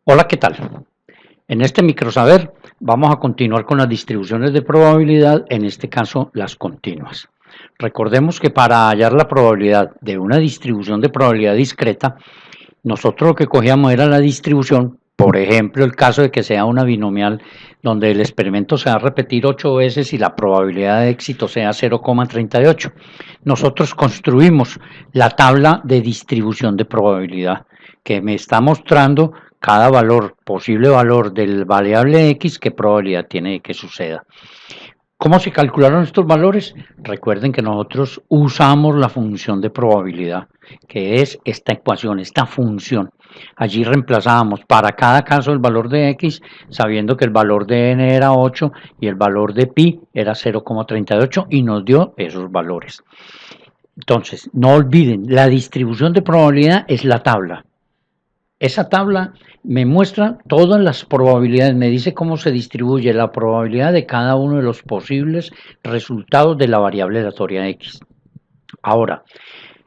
Hola, ¿qué tal? En este microsaber vamos a continuar con las distribuciones de probabilidad, en este caso las continuas. Recordemos que para hallar la probabilidad de una distribución de probabilidad discreta, nosotros lo que cogíamos era la distribución, por ejemplo, el caso de que sea una binomial donde el experimento se va a repetir 8 veces y la probabilidad de éxito sea 0,38. Nosotros construimos la tabla de distribución de probabilidad que me está mostrando cada valor, posible valor del variable X, qué probabilidad tiene de que suceda. ¿Cómo se calcularon estos valores? Recuerden que nosotros usamos la función de probabilidad, que es esta ecuación, esta función. Allí reemplazábamos para cada caso el valor de x, sabiendo que el valor de n era 8 y el valor de pi era 0,38 y nos dio esos valores. Entonces, no olviden, la distribución de probabilidad es la tabla. Esa tabla me muestra todas las probabilidades, me dice cómo se distribuye la probabilidad de cada uno de los posibles resultados de la variable aleatoria X. Ahora,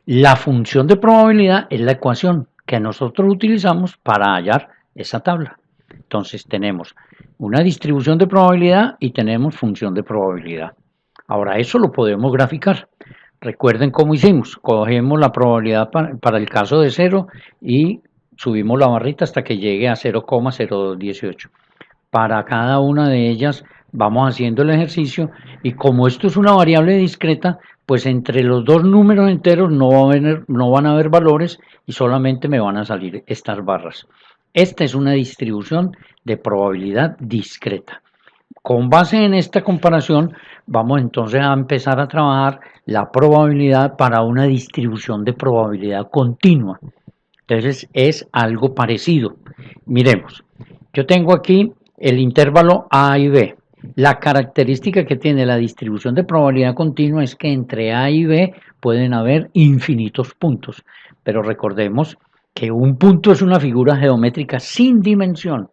la función de probabilidad es la ecuación que nosotros utilizamos para hallar esa tabla. Entonces tenemos una distribución de probabilidad y tenemos función de probabilidad. Ahora, eso lo podemos graficar. Recuerden cómo hicimos. Cogemos la probabilidad para el caso de 0 y subimos la barrita hasta que llegue a 0,0218. Para cada una de ellas vamos haciendo el ejercicio y como esto es una variable discreta, pues entre los dos números enteros no van a haber valores y solamente me van a salir estas barras. Esta es una distribución de probabilidad discreta. Con base en esta comparación, vamos entonces a empezar a trabajar la probabilidad para una distribución de probabilidad continua. Entonces es algo parecido. Miremos, yo tengo aquí el intervalo A y B. La característica que tiene la distribución de probabilidad continua es que entre A y B pueden haber infinitos puntos, pero recordemos que un punto es una figura geométrica sin dimensión,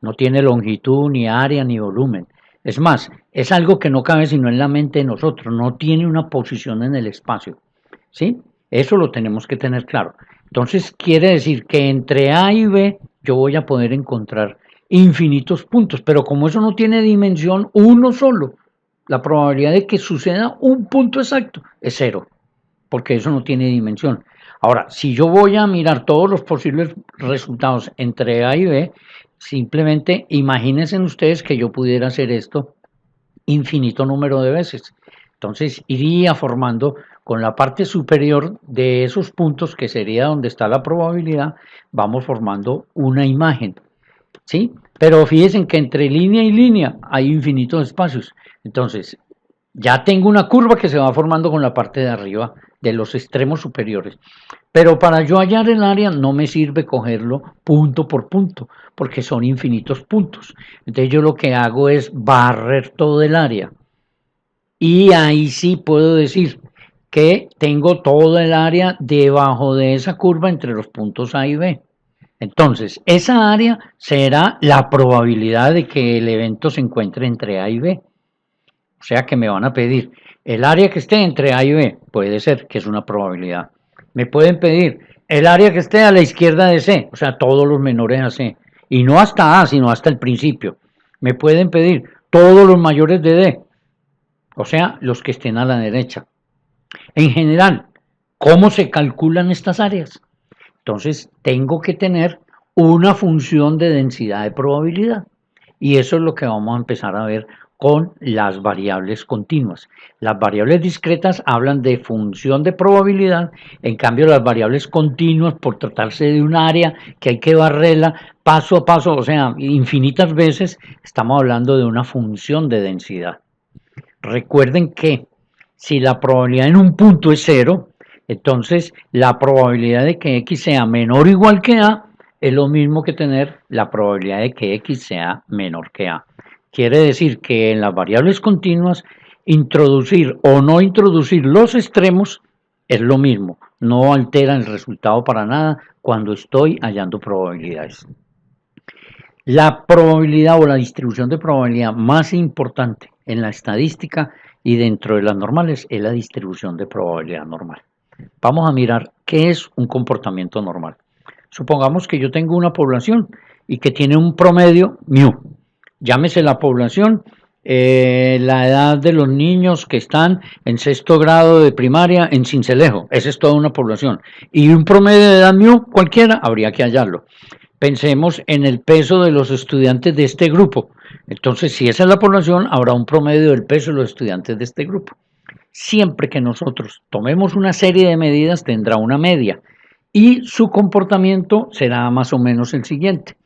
no tiene longitud, ni área, ni volumen. Es más, es algo que no cabe sino en la mente de nosotros, no tiene una posición en el espacio. ¿Sí? Eso lo tenemos que tener claro. Entonces quiere decir que entre A y B yo voy a poder encontrar infinitos puntos, pero como eso no tiene dimensión, uno solo, la probabilidad de que suceda un punto exacto es cero, porque eso no tiene dimensión. Ahora, si yo voy a mirar todos los posibles resultados entre A y B, simplemente imagínense ustedes que yo pudiera hacer esto infinito número de veces. Entonces iría formando con la parte superior de esos puntos, que sería donde está la probabilidad, vamos formando una imagen, ¿sí? Pero fíjense que entre línea y línea hay infinitos espacios. Entonces, ya tengo una curva que se va formando con la parte de arriba de los extremos superiores. Pero para yo hallar el área no me sirve cogerlo punto por punto, porque son infinitos puntos. Entonces yo lo que hago es barrer todo el área. Y ahí sí puedo decir que tengo todo el área debajo de esa curva entre los puntos A y B. Entonces, esa área será la probabilidad de que el evento se encuentre entre A y B. O sea que me van a pedir el área que esté entre A y B, puede ser que es una probabilidad. Me pueden pedir el área que esté a la izquierda de C, o sea, todos los menores a C. Y no hasta A, sino hasta el principio. Me pueden pedir todos los mayores de D, o sea, los que estén a la derecha. En general, ¿cómo se calculan estas áreas? Entonces, tengo que tener una función de densidad de probabilidad. Y eso es lo que vamos a empezar a ver con las variables continuas. Las variables discretas hablan de función de probabilidad, en cambio las variables continuas, por tratarse de un área que hay que barrerla paso a paso, o sea, infinitas veces, estamos hablando de una función de densidad. Recuerden que si la probabilidad en un punto es cero, entonces la probabilidad de que x sea menor o igual que a es lo mismo que tener la probabilidad de que x sea menor que a. Quiere decir que en las variables continuas, introducir o no introducir los extremos es lo mismo, no altera el resultado para nada cuando estoy hallando probabilidades. La probabilidad o la distribución de probabilidad más importante en la estadística y dentro de las normales es la distribución de probabilidad normal. Vamos a mirar qué es un comportamiento normal. Supongamos que yo tengo una población y que tiene un promedio mu. Llámese la población, la edad de los niños que están en sexto grado de primaria en Sincelejo. Esa es toda una población. Y un promedio de edad mu cualquiera habría que hallarlo. Pensemos en el peso de los estudiantes de este grupo. Entonces, si esa es la población, habrá un promedio del peso de los estudiantes de este grupo. Siempre que nosotros tomemos una serie de medidas, tendrá una media y su comportamiento será más o menos el siguiente.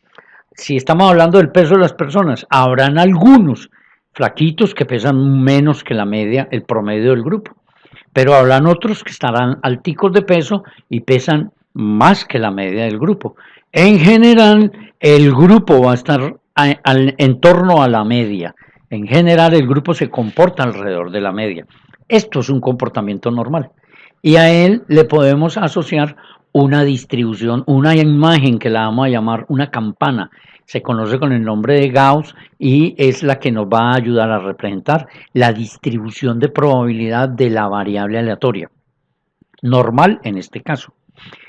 Si estamos hablando del peso de las personas, habrán algunos flaquitos que pesan menos que la media, el promedio del grupo, pero habrán otros que estarán alticos de peso y pesan más que la media del grupo. En general, el grupo va a estar en torno a la media. En general, el grupo se comporta alrededor de la media. Esto es un comportamiento normal. Y a él le podemos asociar una distribución, una imagen que la vamos a llamar una campana. Se conoce con el nombre de Gauss y es la que nos va a ayudar a representar la distribución de probabilidad de la variable aleatoria. Normal en este caso.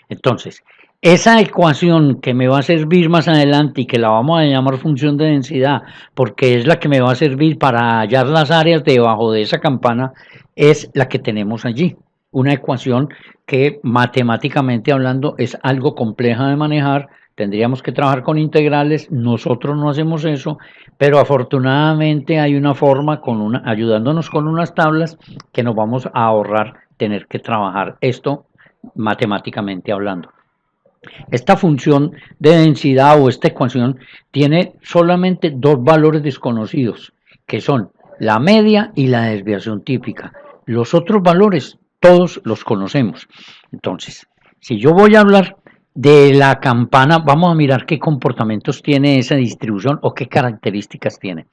Entonces, esa ecuación que me va a servir más adelante y que la vamos a llamar función de densidad, porque es la que me va a servir para hallar las áreas debajo de esa campana, es la que tenemos allí. Una ecuación que matemáticamente hablando es algo compleja de manejar, tendríamos que trabajar con integrales, nosotros no hacemos eso, pero afortunadamente hay una forma ayudándonos con unas tablas que nos vamos a ahorrar tener que trabajar esto matemáticamente hablando. Esta función de densidad o esta ecuación tiene solamente dos valores desconocidos, que son la media y la desviación típica. Los otros valores todos los conocemos. Entonces, si yo voy a hablar de la campana, vamos a mirar qué comportamientos tiene esa distribución o qué características tiene.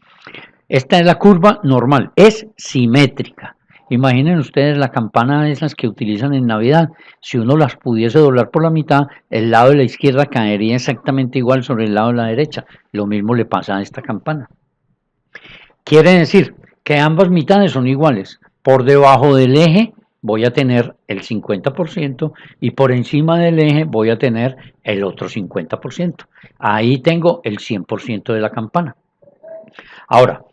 Esta es la curva normal, es simétrica. Imaginen ustedes la campana de esas que utilizan en Navidad. Si uno las pudiese doblar por la mitad, el lado de la izquierda caería exactamente igual sobre el lado de la derecha. Lo mismo le pasa a esta campana. Quiere decir que ambas mitades son iguales. Por debajo del eje voy a tener el 50% y por encima del eje voy a tener el otro 50%. Ahí tengo el 100% de la campana. Ahora,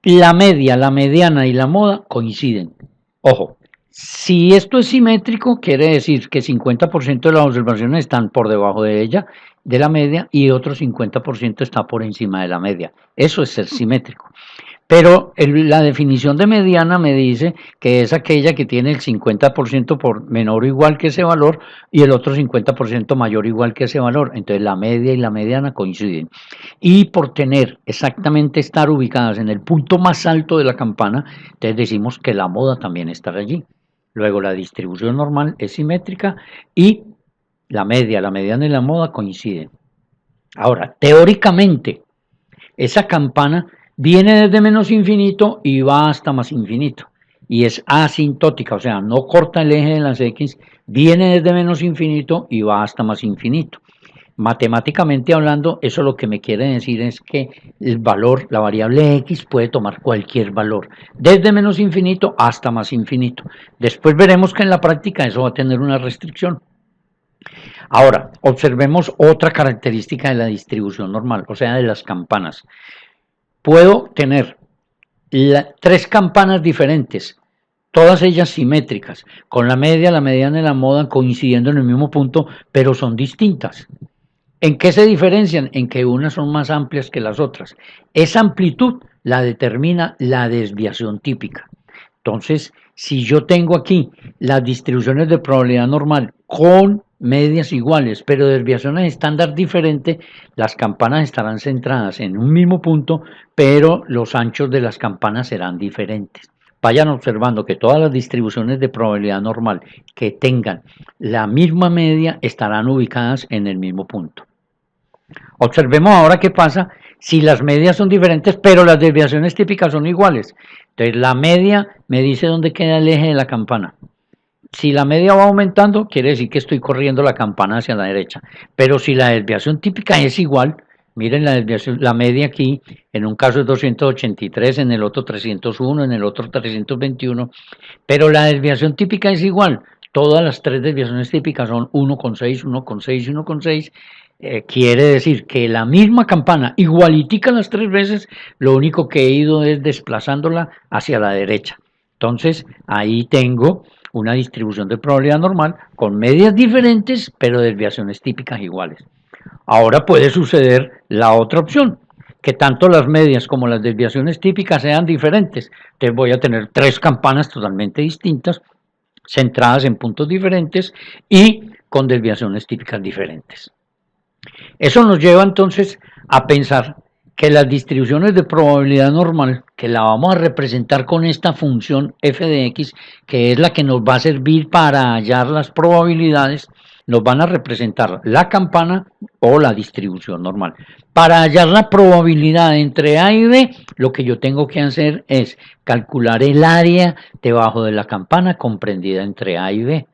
la media, la mediana y la moda coinciden. Ojo, si esto es simétrico, quiere decir que 50% de las observaciones están por debajo de ella, de la media, y otro 50% está por encima de la media. Eso es ser simétrico. Pero la definición de mediana me dice que es aquella que tiene el 50% por menor o igual que ese valor y el otro 50% mayor o igual que ese valor. Entonces la media y la mediana coinciden. Y por tener exactamente estar ubicadas en el punto más alto de la campana, entonces decimos que la moda también estará allí. Luego la distribución normal es simétrica y la media, la mediana y la moda coinciden. Ahora, teóricamente, esa campana viene desde menos infinito y va hasta más infinito. Y es asintótica, o sea, no corta el eje de las X, viene desde menos infinito y va hasta más infinito. Matemáticamente hablando, eso lo que me quiere decir es que el valor, la variable X puede tomar cualquier valor, desde menos infinito hasta más infinito. Después veremos que en la práctica eso va a tener una restricción. Ahora, observemos otra característica de la distribución normal, o sea, de las campanas. Puedo tener tres campanas diferentes, todas ellas simétricas, con la media, la mediana y la moda coincidiendo en el mismo punto, pero son distintas. ¿En qué se diferencian? En que unas son más amplias que las otras. Esa amplitud la determina la desviación típica. Entonces, si yo tengo aquí las distribuciones de probabilidad normal con medias iguales, pero desviaciones estándar diferentes, las campanas estarán centradas en un mismo punto, pero los anchos de las campanas serán diferentes. Vayan observando que todas las distribuciones de probabilidad normal que tengan la misma media estarán ubicadas en el mismo punto. Observemos ahora qué pasa si las medias son diferentes, pero las desviaciones típicas son iguales. Entonces la media me dice dónde queda el eje de la campana. Si la media va aumentando, quiere decir que estoy corriendo la campana hacia la derecha. Pero si la desviación típica es igual, miren la desviación, la media aquí, en un caso es 283, en el otro 301, en el otro 321, pero la desviación típica es igual. todas las tres desviaciones típicas son 1,6, 1,6 y 1,6. Quiere decir que la misma campana, igualitica las tres veces, lo único que he ido es desplazándola hacia la derecha. Entonces, ahí tengo una distribución de probabilidad normal con medias diferentes, pero desviaciones típicas iguales. Ahora puede suceder la otra opción, que tanto las medias como las desviaciones típicas sean diferentes. Entonces voy a tener tres campanas totalmente distintas, centradas en puntos diferentes y con desviaciones típicas diferentes. Eso nos lleva entonces a pensar que las distribuciones de probabilidad normal, que la vamos a representar con esta función f de x, que es la que nos va a servir para hallar las probabilidades, nos van a representar la campana o la distribución normal. Para hallar la probabilidad entre A y B, lo que yo tengo que hacer es calcular el área debajo de la campana comprendida entre A y B.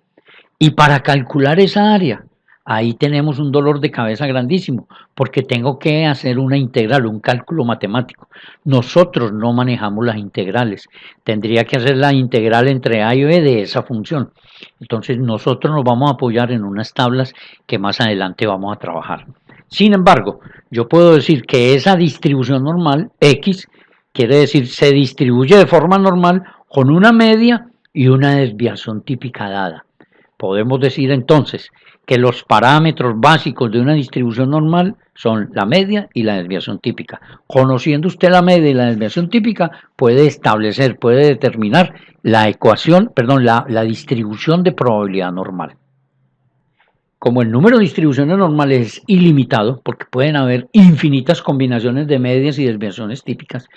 Y para calcular esa área, ahí tenemos un dolor de cabeza grandísimo, porque tengo que hacer una integral, un cálculo matemático. Nosotros no manejamos las integrales, tendría que hacer la integral entre A y B de esa función. Entonces nosotros nos vamos a apoyar en unas tablas que más adelante vamos a trabajar. Sin embargo, yo puedo decir que esa distribución normal, X, quiere decir se distribuye de forma normal con una media y una desviación típica dada. Podemos decir entonces que los parámetros básicos de una distribución normal son la media y la desviación típica. Conociendo usted la media y la desviación típica, puede establecer, puede determinar la ecuación, perdón, la distribución de probabilidad normal. Como el número de distribuciones normales es ilimitado, porque pueden haber infinitas combinaciones de medias y desviaciones típicas,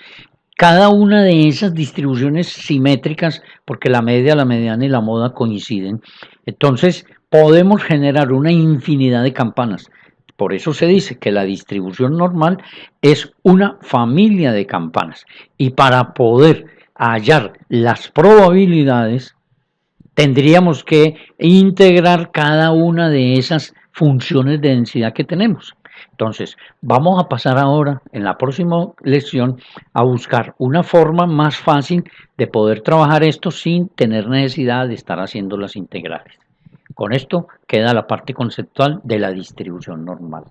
cada una de esas distribuciones simétricas, porque la media, la mediana y la moda coinciden, entonces podemos generar una infinidad de campanas. Por eso se dice que la distribución normal es una familia de campanas. Y para poder hallar las probabilidades, tendríamos que integrar cada una de esas funciones de densidad que tenemos. Entonces, vamos a pasar ahora, en la próxima lección, a buscar una forma más fácil de poder trabajar esto sin tener necesidad de estar haciendo las integrales. Con esto queda la parte conceptual de la distribución normal.